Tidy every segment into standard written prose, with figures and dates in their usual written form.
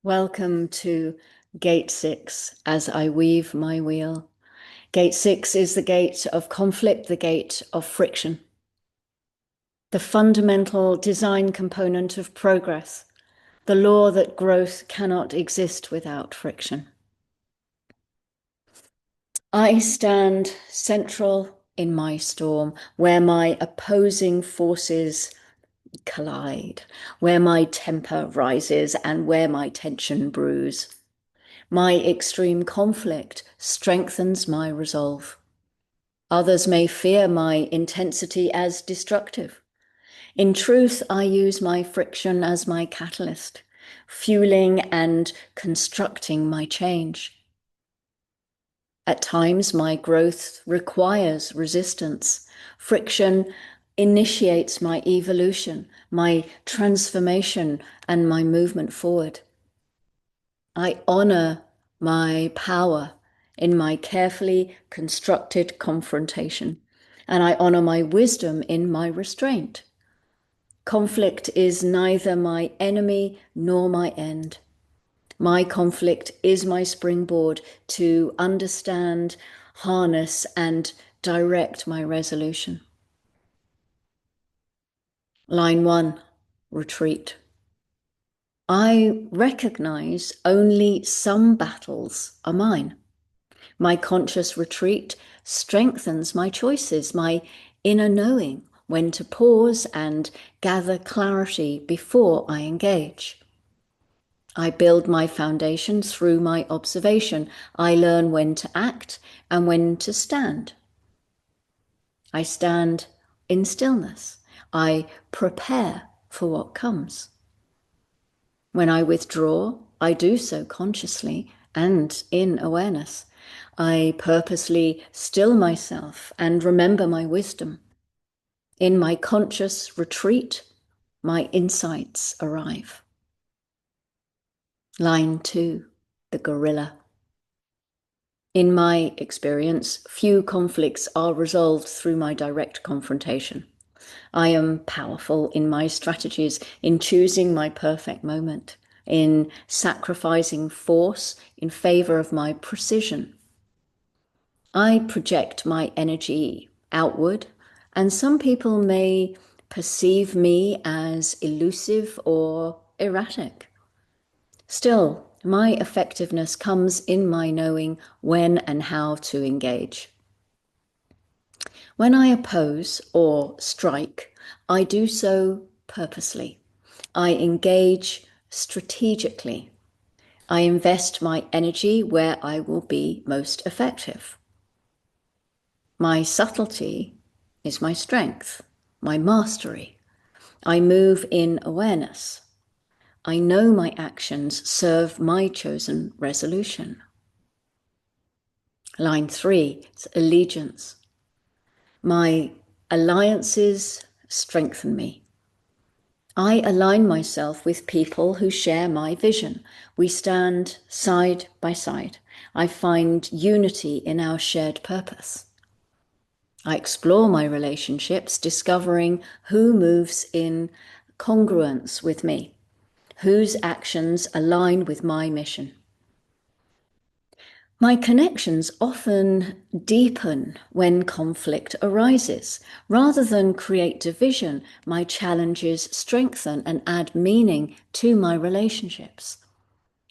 Welcome to Gate 6 as I weave my wheel. Gate 6 is the gate of conflict, the gate of friction, the fundamental design component of progress, the law that growth cannot exist without friction. I stand central in my storm, where my opposing forces collide, where my temper rises and where my tension brews. My extreme conflict strengthens my resolve. Others may fear my intensity as destructive. In truth, I use my friction as my catalyst, fueling and constructing my change. At times, my growth requires resistance. Friction initiates my evolution, my transformation, and my movement forward. I honor my power in my carefully constructed confrontation, and I honor my wisdom in my restraint. Conflict is neither my enemy nor my end. My conflict is my springboard to understand, harness, and direct my resolution. Line 1, retreat. I recognize only some battles are mine. My conscious retreat strengthens my choices, my inner knowing when to pause and gather clarity before I engage. I build my foundation through my observation. I learn when to act and when to stand. I stand in stillness. I prepare for what comes. When I withdraw, I do so consciously and in awareness. I purposely still myself and remember my wisdom. In my conscious retreat, my insights arrive. Line 2, the gorilla. In my experience, few conflicts are resolved through my direct confrontation. I am powerful in my strategies, in choosing my perfect moment, in sacrificing force in favor of my precision. I project my energy outward, and some people may perceive me as elusive or erratic. Still, my effectiveness comes in my knowing when and how to engage. When I oppose or strike, I do so purposely. I engage strategically. I invest my energy where I will be most effective. My subtlety is my strength, my mastery. I move in awareness. I know my actions serve my chosen resolution. Line 3 is allegiance. My alliances strengthen me. I align myself with people who share my vision. We stand side by side. I find unity in our shared purpose. I explore my relationships, discovering who moves in congruence with me, whose actions align with my mission. My connections often deepen when conflict arises. Rather than create division, my challenges strengthen and add meaning to my relationships.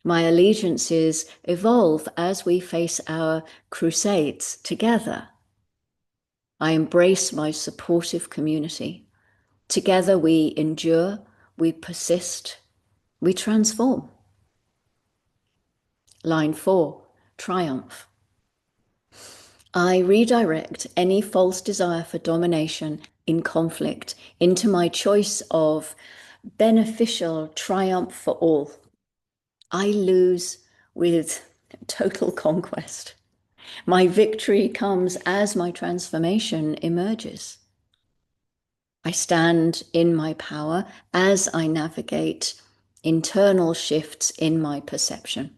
My allegiances evolve as we face our crusades together. I embrace my supportive community. Together we endure, we persist, we transform. Line 4, triumph. I redirect any false desire for domination in conflict into my choice of beneficial triumph for all. I lose with total conquest. My victory comes as my transformation emerges. I stand in my power as I navigate internal shifts in my perception.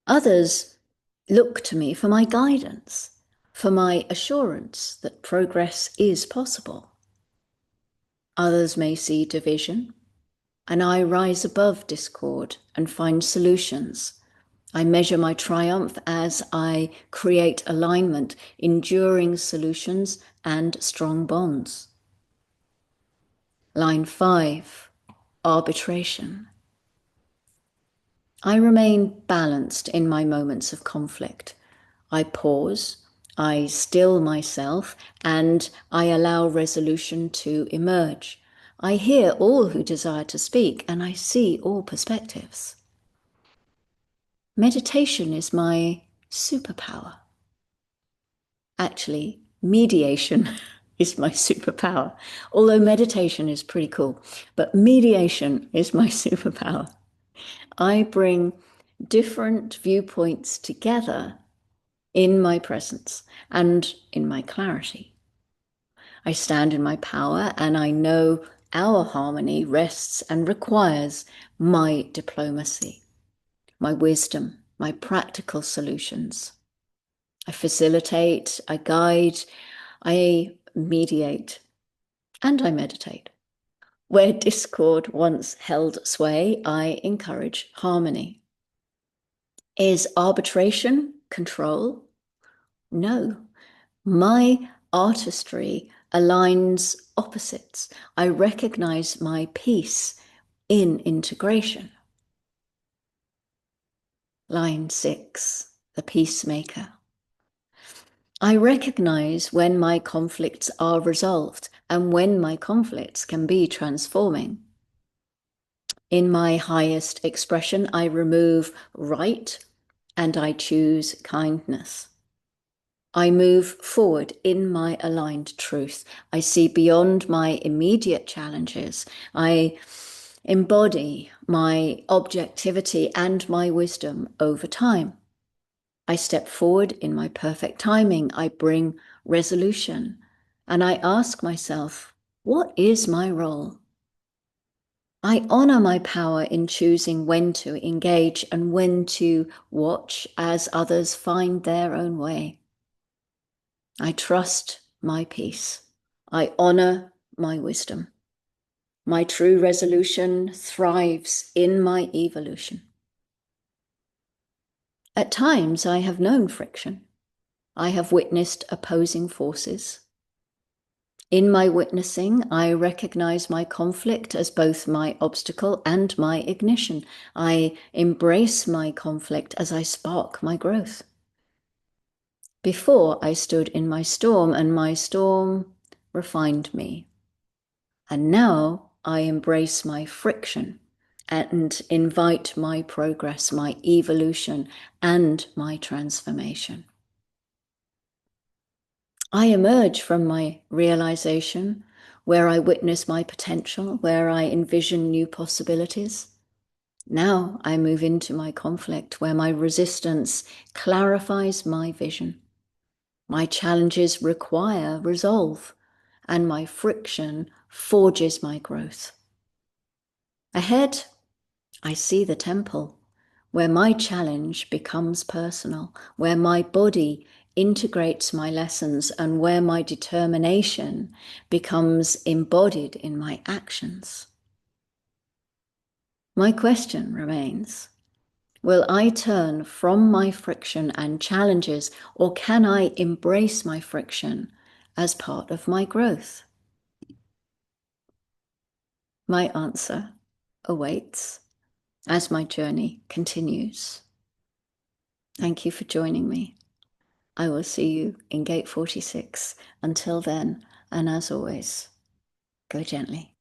Others look to me for my guidance, for my assurance that progress is possible. Others may see division. and I rise above discord and find solutions. I measure my triumph as I create alignment, enduring solutions, and strong bonds. Line 5, arbitration. I remain balanced in my moments of conflict. I pause, I still myself, and I allow resolution to emerge. I hear all who desire to speak, and I see all perspectives. Meditation is my superpower. Actually, mediation is my superpower. Although meditation is pretty cool, but mediation is my superpower. I bring different viewpoints together in my presence and in my clarity. I stand in my power, and I know our harmony rests and requires my diplomacy, my wisdom, my practical solutions. I facilitate, I guide, I mediate, and I meditate. Where discord once held sway, I encourage harmony. Is arbitration control? No. My artistry aligns opposites. I recognize my peace in integration. Line 6, the peacemaker. I recognize when my conflicts are resolved and when my conflicts can be transforming. In my highest expression, I remove right and I choose kindness. I move forward in my aligned truth. I see beyond my immediate challenges. I embody my objectivity and my wisdom over time. I step forward in my perfect timing. I bring resolution. And I ask myself, what is my role? I honor my power in choosing when to engage and when to watch as others find their own way. I trust my peace. I honor my wisdom. My true resolution thrives in my evolution. At times, I have known friction. I have witnessed opposing forces. In my witnessing, I recognize my conflict as both my obstacle and my ignition. I embrace my conflict as I spark my growth. Before, I stood in my storm, and my storm refined me. And now I embrace my friction and invite my progress, my evolution, and my transformation. I emerge from my realization where I witness my potential, where I envision new possibilities. Now I move into my conflict where my resistance clarifies my vision. My challenges require resolve, and my friction forges my growth. Ahead, I see the temple where my challenge becomes personal, where my body integrates my lessons, and where my determination becomes embodied in my actions. My question remains, will I turn from my friction and challenges, or can I embrace my friction as part of my growth? My answer awaits as my journey continues. Thank you for joining me. I will see you in Gate 46. Until then, and as always, go gently.